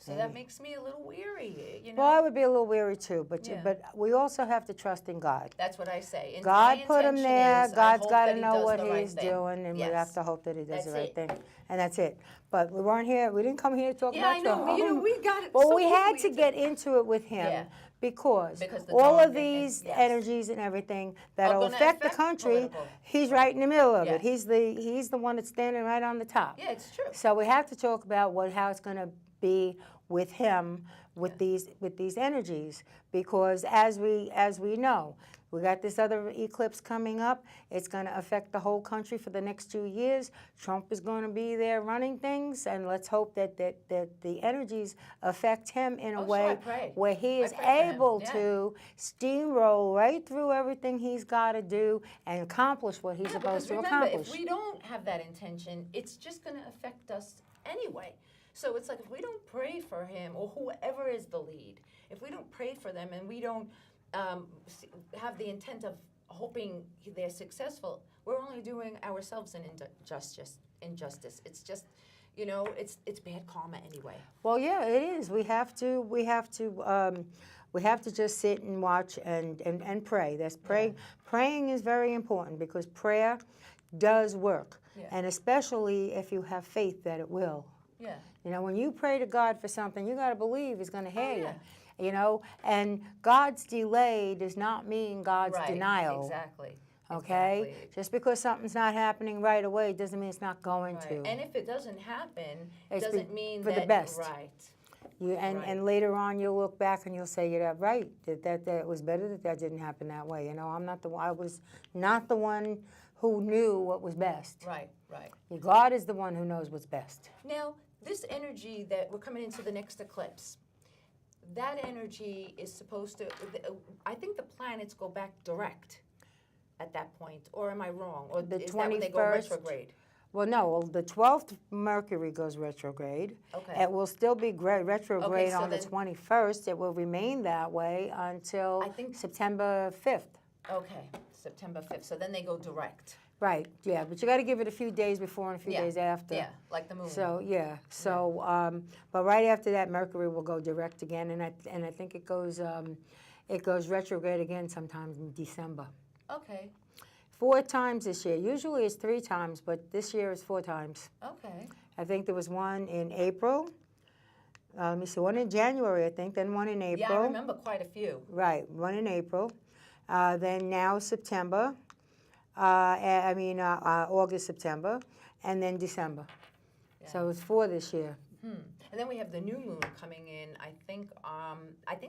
So Maybe. that makes me a little weary, Well, I would be a little weary too, but Yeah. but we also have to trust in God. That's what I say. And God my put him intention there. is, I God's hope got that to he know does what the right he's thing. doing, and we have Yes. to hope that he does That's the right it. thing. And that's it. But we weren't here. We didn't come here to talk Yeah, about I know. your home. We got it. Well, so we had quickly to get into it with him Yeah. because the all of darken these yes. energies and everything that'll gonna affect the affect country, political. he's right in the middle of it. Yes. He's the one that's standing right on the top. Yeah, it's true. So we have to talk about how it's going to be with him with these energies, because as we know, we got this other eclipse coming up. It's going to affect the whole country for the next 2 years. Trump is going to be there running things, and let's hope that the energies affect him in a Oh, sure, way I pray. where he I is pray for him, able yeah. to steamroll right through everything he's got to do and accomplish what he's Yeah, supposed because to remember, accomplish. if we don't have that intention, it's just going to affect us anyway. So it's like, if we don't pray for him or whoever is the lead, if we don't pray for them and we don't have the intent of hoping they're successful, we're only doing ourselves an injustice. It's just, it's bad karma anyway. Well, yeah, it is. We have to just sit and watch and pray. Praying is very important, because prayer does work, Yeah. and especially if you have faith that it will. Yeah. When you pray to God for something, you got to believe He's going to hear yeah. you. And God's delay does not mean God's Right, denial. Exactly. Okay? Exactly. Just because something's not happening right away doesn't mean it's not going Right. to. And if it doesn't happen, it It's doesn't mean for that the best. Right. And Right. and later on, you'll look back and you'll say, "You're right. That it was better that didn't happen that way." I was not the one who knew what was best. Right. Right. God is the one who knows what's best. Now, this energy that we're coming into the next eclipse, that energy is supposed to, I think the planets go back direct at that point, or am I wrong? Or The is that when they go 21st retrograde? Well, no. The 12th Mercury goes retrograde. Okay. It will still be retrograde so on the then- 21st. It will remain that way until I think- September 5th. Okay, September 5th. So then they go direct. Right. Yeah, but you got to give it a few days before and a few Yeah, days after. Yeah, like the moon. So but right after that, Mercury will go direct again, and I think it goes retrograde again sometime in December. Okay, 4 times this year. Usually it's 3 times, but this year is 4 times. okay. I think there was one in April. Let me see, one in January, I think, then one in April. Yeah, I remember quite a few. Right, one in April. Then now September. August, September, and then December. Yeah. So it's 4 this year. And then we have the new moon coming in. I think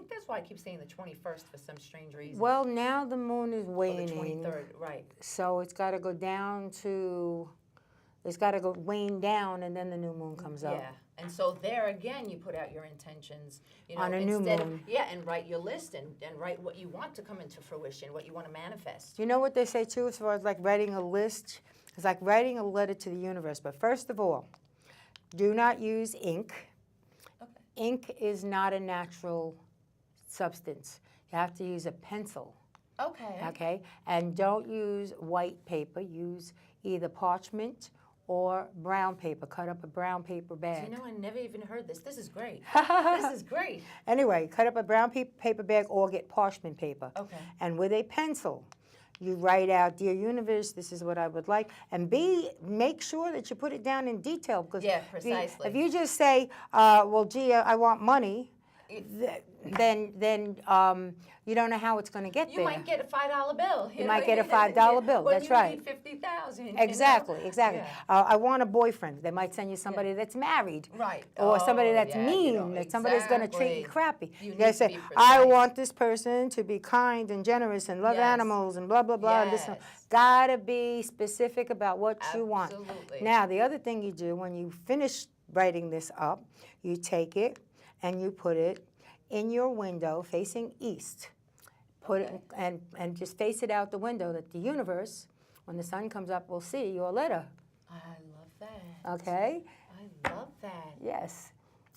that's why I keep saying the 21st for some strange reason. Well, now the moon is Or the waning. 23rd, right. So it's got to go down to, it's got to go wane down, and then the new moon comes up. Yeah, and so there again, you put out your intentions, On a new instead moon. and write your list and write what you want to come into fruition, what you want to manifest. You know what they say, too, as far as like writing a list? It's like writing a letter to the universe. But first of all, do not use ink. Okay. Ink is not a natural substance. You have to use a pencil. Okay. Okay? And don't use white paper. Use either parchment or brown paper. Cut up a brown paper bag. You know, I never even heard this. This is great. This is great. Anyway, cut up a brown paper bag or get parchment paper. Okay. And with a pencil, you write out, "Dear Universe, this is what I would like." And make sure that you put it down in detail. Because Yeah, precisely. if you just say, well, gee, I want money, then you don't know how it's going to get there. You might get a $5 bill. You might get a $5 bill. That's right. You need 50,000. Exactly, exactly. Yeah. I want a boyfriend. They might send you somebody that's married. Right. Or somebody that's yeah, mean, that somebody's going to treat you exactly. crappy. You gotta need to say, be I precise. want this person to be kind and generous and love Yes. animals and blah, blah, blah. And this, Yes. gotta be specific about what you want. Absolutely. Now, the other thing you do when you finish writing this up, you take it and you put it in your window facing east. Put it and just face it out the window that the universe, when the sun comes up, will see your letter. I love that. Okay? I love that. Yes.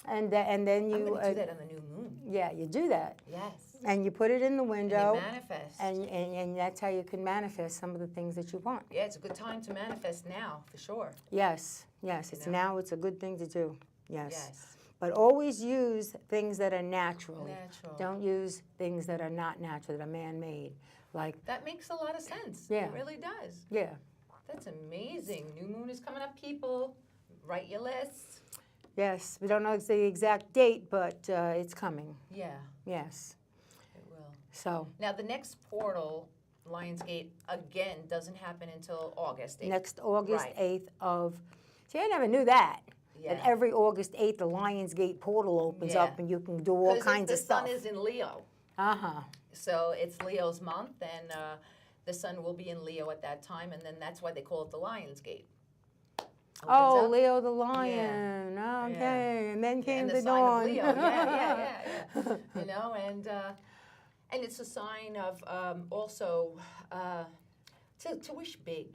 And then you I'm going to do that on the new moon. yeah, you do that. Yes. And you put it in the And window. you manifest. And that's how you can manifest some of the things that you want. Yeah, it's a good time to manifest now, for sure. Yes. Yes. It's know? now it's a good thing to do. Yes. Yes. But always use things that are natural. Natural. Don't use things that are not natural, that are man-made. Like, That makes a lot of sense. Yeah. It really does. yeah. That's amazing. New moon is coming up, people. Write your lists. Yes. We don't know the exact date, but it's coming. Yeah, Yes. it will. So Now, the next portal, Lionsgate, again, doesn't happen until August 8th. next August Right. 8th of, see, I never knew that. Yeah. That every August 8th, the Lionsgate Portal opens Yeah. up and you can do all kinds the of stuff. sun is in Leo. Uh-huh. So it's Leo's month, and the sun will be in Leo at that time, and then that's why they call it the Lionsgate. Oh, Opens up. Leo the lion. Okay. And then came and the the sign of dawn. Leo. Yeah. You know, and it's a sign of also to wish big.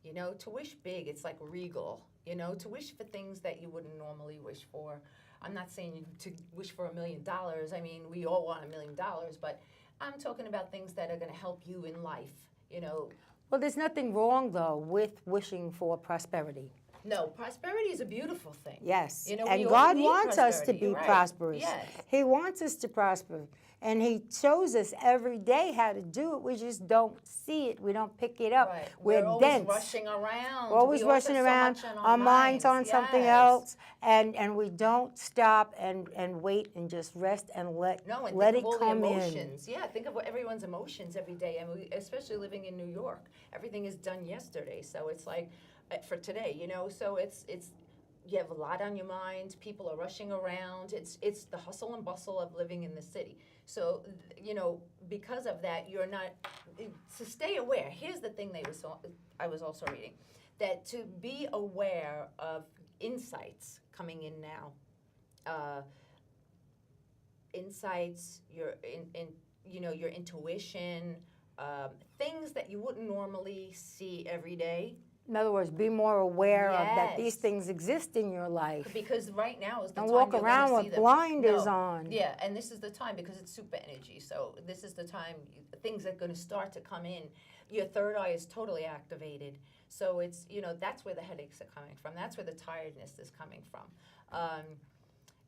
You know, to wish big. It's like regal. You know, to wish for things that you wouldn't normally wish for. I'm not saying to wish for $1 million. I mean, we all want $1 million, but I'm talking about things that are going to help you in life. You know. Well, there's nothing wrong, though, with wishing for prosperity. No, prosperity is a beautiful thing. Yes. You know, and we all God need wants us to prosperity. be You're right. prosperous. Yes. He wants us to prosper. And He shows us every day how to do it. We just don't see it. We don't pick it up. Right. We're always dense. rushing around. We're always We all rushing have so around. much on Our mind's on something Yes. else. And we don't stop and wait and just rest and let No, and it think of all come the in. emotions. Yeah, think of everyone's emotions every day. I mean, especially living in New York, everything is done yesterday. So it's like for today, you know. So it's you have a lot on your mind. People are rushing around. It's the hustle and bustle of living in the city. So you know, because of that, you're not to stay aware. Here's the thing I was also reading that to be aware of insights coming in now. Insights, your your intuition, things that you wouldn't normally see every day. In other words, be more aware of that these Yes. things exist in your life. Because right now is the Don't time walk you're around gonna with see them. blinders No. on. Yeah, and this is the time because it's super energy. So this is the time things are going to start to come in. Your third eye is totally activated. So it's that's where the headaches are coming from. That's where the tiredness is coming from.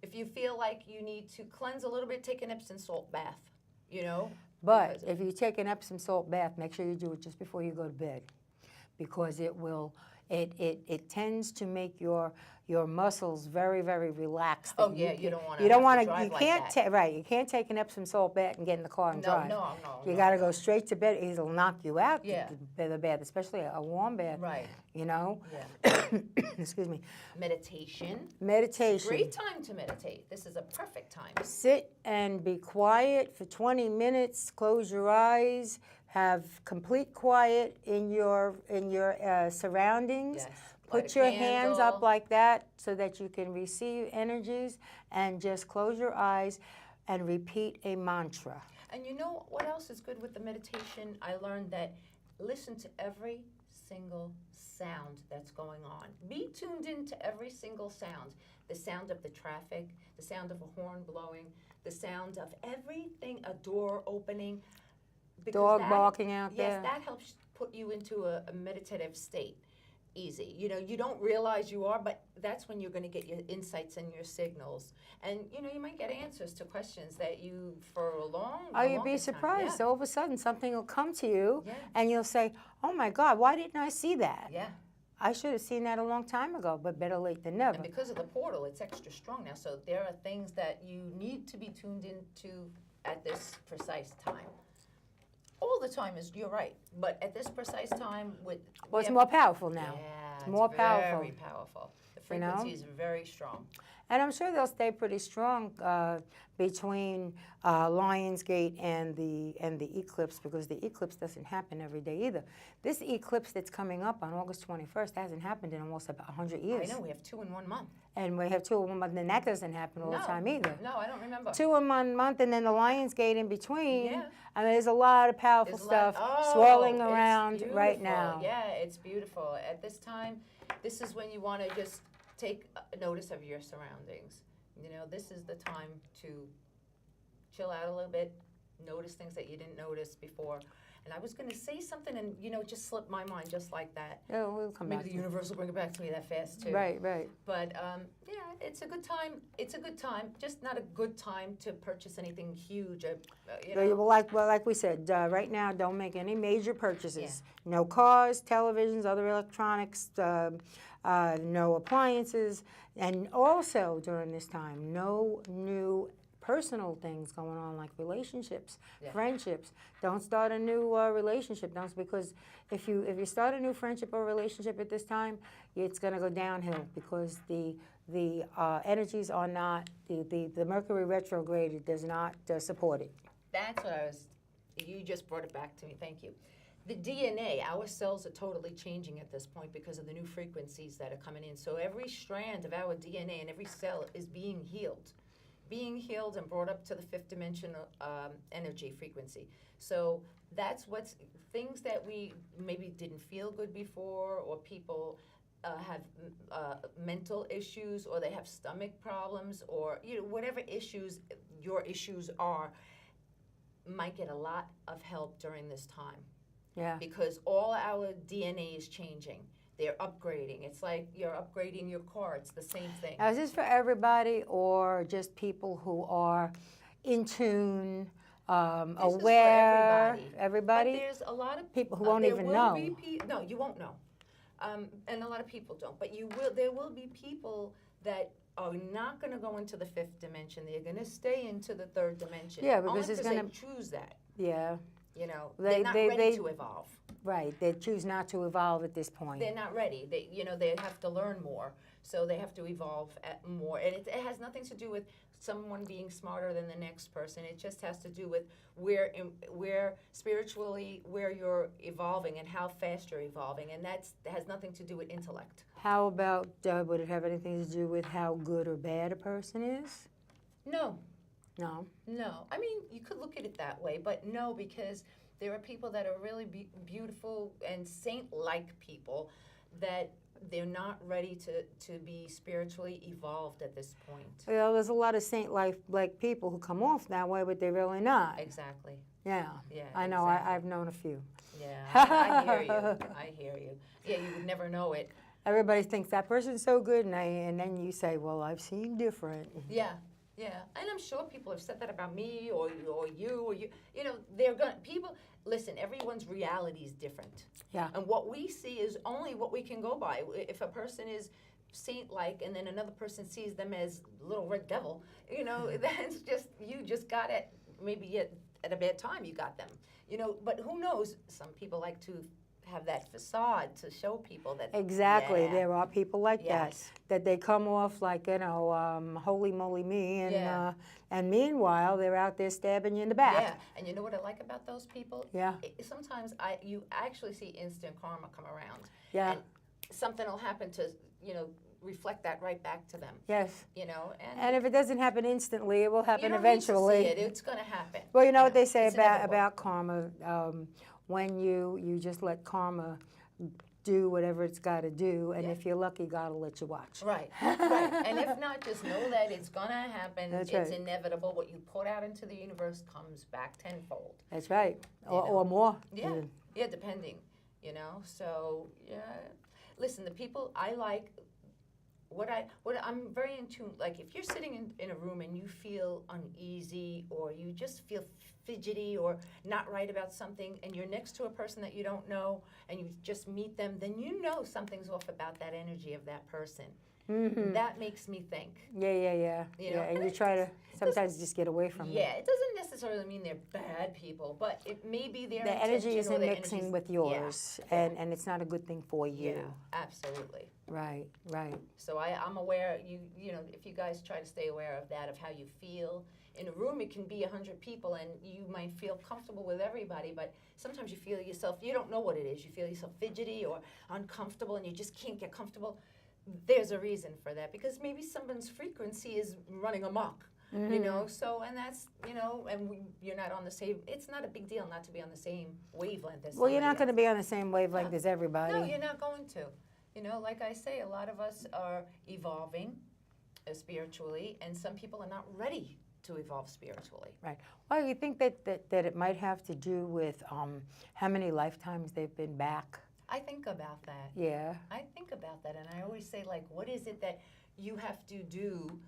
If you feel like you need to cleanse a little bit, take an Epsom salt bath. But because- if you take an Epsom salt bath, make sure you do it just before you go to bed, because it tends to make your muscles very, very relaxed. Oh, yeah, you don't wanna You don't have to want to. drive You like can't that. right. You can't take an Epsom salt bath and get in the car and drive. No. You got to go straight to bed. It'll knock you out. Yeah. The bath, especially a warm bath. Right. You know. Yeah. Excuse me. Meditation. Meditation. Great time to meditate. This is a perfect time. Sit and be quiet for 20 minutes. Close your eyes. Have complete quiet in your surroundings. Yes. Put Light a your hands up candle. like that so that you can receive energies, and just close your eyes and repeat a mantra. And you know what else is good with the meditation? I learned that listen to every single sound that's going on. Be tuned into every single sound. The sound of the traffic, the sound of a horn blowing, the sound of everything, a door opening. Because Dog barking out there. Yes, that helps put you into a meditative state. easy. You know, you don't realize you are, but that's when you're going to get your insights and your signals. And, you know, you might get answers to questions that you, for a Oh, you'd longer be surprised. time. All of a sudden, something will come to you, Yeah. and you'll say, "Oh my God, why didn't I see that? Yeah. I should have seen that a long time ago." But better late than never. And because of the portal, it's extra strong now. So there are things that you need to be tuned into at this precise time. All the time you're right, but at this precise time Well, it's more powerful now. Yeah, it's more powerful. very powerful. The You know? frequency is very strong. And I'm sure they'll stay pretty strong between Lionsgate and the eclipse, because the eclipse doesn't happen every day either. This eclipse that's coming up on August 21st hasn't happened in almost about 100 years. I know, we have 2 in 1 month. And we have 2 in 1 month, and that doesn't happen all the time either. No, I don't remember. 2 in 1 month, and then the Lionsgate in between. Yeah. I mean, there's a lot of powerful There's a lot- stuff swirling it's around right beautiful. now. Yeah, it's beautiful. At this time, this is when you want to just take notice of your surroundings. You know, this is the time to chill out a little bit, notice things that you didn't notice before. And I was going to say something, and, you know, it just slipped my mind just like that. Yeah, we'll come Maybe back the to it. universe will bring it back to me that fast, too. Right, right. But, yeah, it's a good time. It's a good time, just not a good time to purchase anything huge. You know. Well, like we said, right now, don't make any major purchases. No cars, televisions, other electronics, no appliances. And also during this time, no new personal things going on, like relationships, friendships. Don't start a new relationship. Because if you start a new friendship or relationship at this time, it's going to go downhill, because the energies are not, the Mercury retrograde does not support it. That's what you just brought it back to me, thank you. The DNA, our cells are totally changing at this point because of the new frequencies that are coming in. So every strand of our DNA and every cell is being healed and brought up to the 5th dimensional energy frequency. So that's what's, things that we maybe didn't feel good before, or people have mental issues, or they have stomach problems, or, you know, whatever issues your issues are, might get a lot of help during this time. Yeah. Because all our DNA is changing. They're upgrading. It's like you're upgrading your car. It's the same thing. Now, is this for everybody, or just people who are in tune, This aware? is for everybody. Everybody? But there's a lot of People who won't even know. No, you won't know. And a lot of people don't. But there will be people that are not going to go into the 5th dimension. They're going to stay into the 3rd dimension. Yeah, because it's only gonna- they choose that. Yeah. You know, They- they're not they- ready they- to evolve. Right. They choose not to evolve at this point. They're not ready. They have to learn more. So they have to evolve more. And it has nothing to do with someone being smarter than the next person. It just has to do with where spiritually, where you're evolving and how fast you're evolving. And that has nothing to do with intellect. How about, would it have anything to do with how good or bad a person is? No. No. No. I mean, you could look at it that way, but no, because there are people that are really beautiful and saint-like people that they're not ready to be spiritually evolved at this point. Well, there's a lot of saint-like people who come off that way, but they're really not. Exactly. Yeah. Yeah. I know. Exactly. I've known a few. Yeah. I hear you. I hear you. Yeah, you would never know it. Everybody thinks that person's so good, and then you say, well, I've seen different. Yeah. Yeah, and I'm sure people have said that about me or you. You know, they're gonna people. Listen, everyone's reality is different. Yeah. And what we see is only what we can go by. If a person is saint-like, and then another person sees them as little red devil, you know, that's just you just got it. Maybe at a bad time you got them. You know, but who knows? Some people like to have that facade to show people that Exactly. yeah. There are people like Yes. that they come off like, you know, holy moly me, and meanwhile they're out there stabbing you in the back. Yeah, and you know what I like about those people? Yeah. Sometimes you actually see instant karma come around. Yeah. And something will happen to, you know, reflect that right back to them. Yes. You know, And if it doesn't happen instantly, it will you happen don't eventually. need to see it. It's going to happen. Well, you know what they say It's inevitable. about karma. When you just let karma do whatever it's got to do, and if you're lucky, God will let you watch. Right, right. And if not, just know that it's going to happen. That's it's right. inevitable. What you put out into the universe comes back tenfold. That's right, or know. more. Yeah, yeah, depending, you know. So, yeah. listen, the people I like, what I'm very in tune, like if you're sitting in a room and you feel uneasy or you just feel fidgety or not right about something and you're next to a person that you don't know and you just meet them, then you know something's off about that energy of that person. Mm-hmm. That makes me think. Yeah. You know, And you try to sometimes just get away from them. Yeah, it doesn't necessarily mean they're bad people, but it may be their The energy intention or isn't their mixing energy's- with yours, and it's not a good thing for you. Yeah, absolutely. Right. So I'm aware, you know, if you guys try to stay aware of that, of how you feel. In a room, it can be 100 people, and you might feel comfortable with everybody, but sometimes you feel yourself, you don't know what it is. You feel yourself fidgety or uncomfortable, and you just can't get comfortable. There's a reason for that, because maybe someone's frequency is running amok. You know, so, and that's, you know, and you're not on the same, it's not a big deal not to be on the same wavelength as Well, you're somebody not going to else. be on the same wavelength as everybody. No, you're not going to. You know, like I say, a lot of us are evolving spiritually, and some people are not ready to evolve spiritually. Right. Well, you think that it might have to do with how many lifetimes they've been back? I think about that. Yeah. I think about that, and I always say, like, what is it that you have to do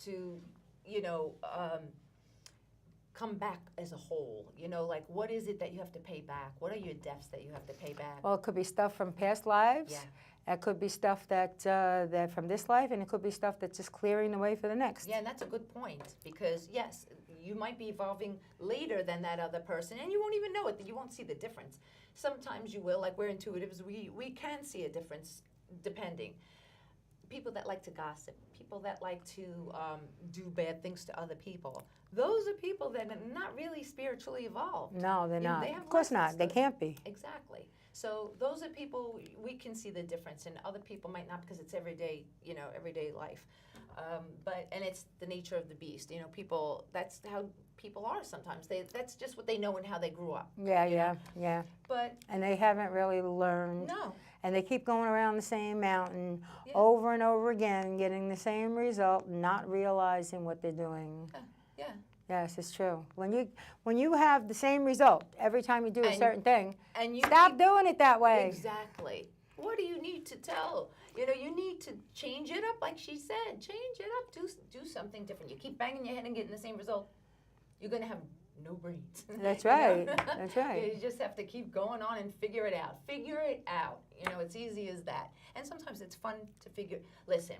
to, you know, come back as a whole? You know, like, what is it that you have to pay back? What are your debts that you have to pay back? Well, it could be stuff from past lives. Yeah. It could be stuff that from this life, and it could be stuff that's just clearing the way for the next. Yeah, and that's a good point, because yes, you might be evolving later than that other person, and you won't even know it. You won't see the difference. Sometimes you will, like we're intuitives, we can see a difference depending. People that like to gossip, people that like to do bad things to other people, those are people that are not really spiritually evolved. No, they're You know, not. they have Of course lessons not. They to- can't be. Exactly. So those are people we can see the difference, and other people might not, because it's everyday, you know, everyday life. And it's the nature of the beast. You know, people. That's how people are sometimes. That's just what they know and how they grew up. Yeah. But And they haven't really learned. no. And they keep going around the same mountain Yeah. over and over again, getting the same result, not realizing what they're doing. Yeah. Yes, it's true. When you have the same result every time you do a And- certain thing, And you stop keep- doing it that way. Exactly. What do you need to tell? You know, you need to change it up, like she said. Change it up. Do something different. You keep banging your head and getting the same result, you're going to have no brains. That's You know? right. That's right. You just have to keep going on and figure it out. Figure it out. You know, it's easy as that. And sometimes it's fun to figure. Listen,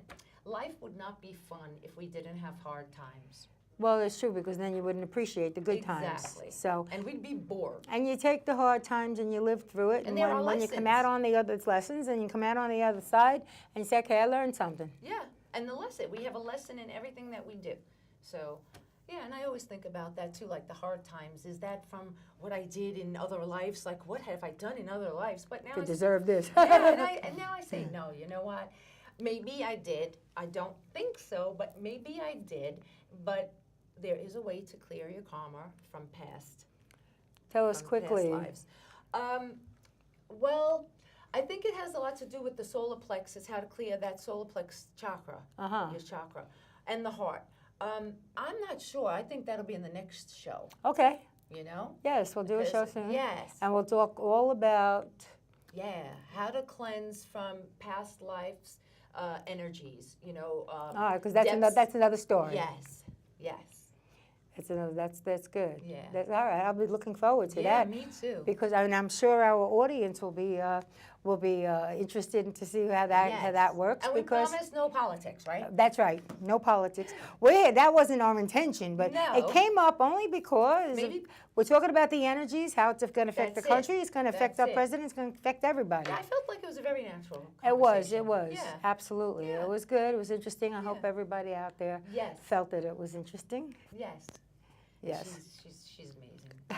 life would not be fun if we didn't have hard times. Well, it's true, because then you wouldn't appreciate the good times. Exactly. So, And we'd be bored. and you take the hard times and you live through it. And there are when you come lessons. out on the other lessons, and you come out on the other side, and you say, okay, I learned something. Yeah, and the lesson. We have a lesson in everything that we do. So, yeah, and I always think about that too, like the hard times. Is that from what I did in other lives? Like, what have I done in other lives? But now To I deserve this. yeah, and now I say, no, you know what? Maybe I did. I don't think so, but maybe I did. But there is a way to clear your karma from past. Tell us from quickly. Past lives. Well, I think it has a lot to do with the solar plexus, how to clear that solar plexus chakra, your chakra, and the heart. I'm not sure. I think that'll be in the next show. Okay. You know? Yes, we'll do a show Because- soon. Yes. And we'll talk all about. Yeah, how to cleanse from past lives' energies. You know. All right, because that's depths- that's another story. Yes. That's good. Yeah. All right, I'll be looking forward to Yeah, that. me too. Because I'm sure our audience will be interested to see how that works. And we because promise no politics, right? that's right, no politics. That wasn't our intention, but No. it came up only because Maybe- we're talking about the energies, how it's going to affect the That's it. country. It's going to affect That's our it. president. It's going to affect everybody. Yeah, I felt like it was a very natural It was, conversation. Yeah. absolutely. Yeah. It was good, it was interesting. I hope Yeah. everybody out there Yes. felt that it was interesting. Yes. Yes. She's amazing. Oh,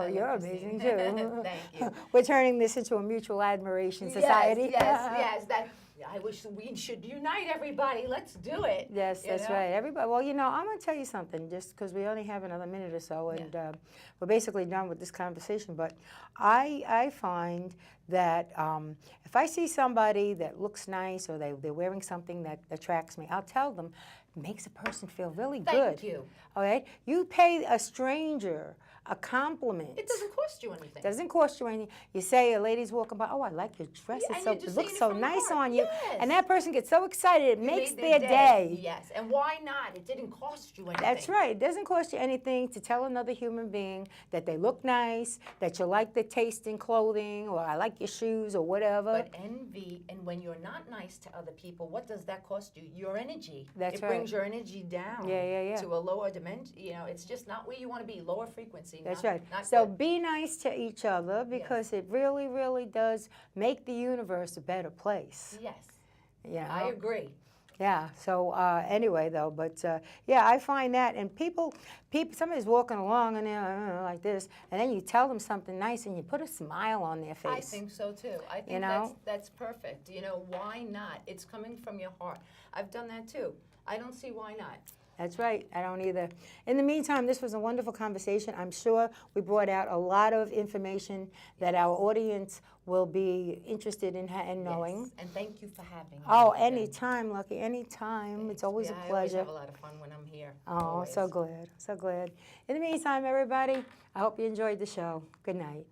I you're love amazing Christine. too. Thank you. We're turning this into a mutual admiration society. Yes. That. I wish we should unite everybody. Let's do it. Yes, you that's know? right. Everybody. Well, I'm going to tell you something, just because we only have another minute or so, and we're basically done with this conversation. But I find that if I see somebody that looks nice, or they're wearing something that attracts me, I'll tell them. It makes a person feel really good. Thank you. All right. You pay a stranger a compliment. It doesn't cost you anything. Doesn't cost you anything. You say a lady's walking by, oh, I like your dress. Yeah, It and you're just looks saying it so from the nice heart. on you. Yes. And that person gets so excited, it You makes made their day. Yes, and why not? It didn't cost you anything. That's right. It doesn't cost you anything to tell another human being that they look nice, that you like the taste in clothing, or I like your shoes, or whatever. But envy, and when you're not nice to other people, what does that cost you? Your energy. That's it right. brings your energy down Yeah. to a lower dimension. You know, it's just not where you want to be, lower frequency. That's not, right. Not So good. be nice to each other because it really, really does make the universe a better place. Yes, You know? I agree. Yeah. So anyway, though, but yeah, I find that, and people, somebody's walking along and they're like this, and then you tell them something nice, and you put a smile on their face. I think so too. I think You know? that's perfect. You know, why not? It's coming from your heart. I've done that too. I don't see why not. That's right. I don't either. In the meantime, this was a wonderful conversation. I'm sure we brought out a lot of information that our audience will be interested in knowing. Yes. And thank you for having me. Oh, again. anytime, Lucky, anytime. It's always a I always pleasure. have a lot of fun when I'm here. Oh, Always. so glad, so glad. In the meantime, everybody, I hope you enjoyed the show. Good night.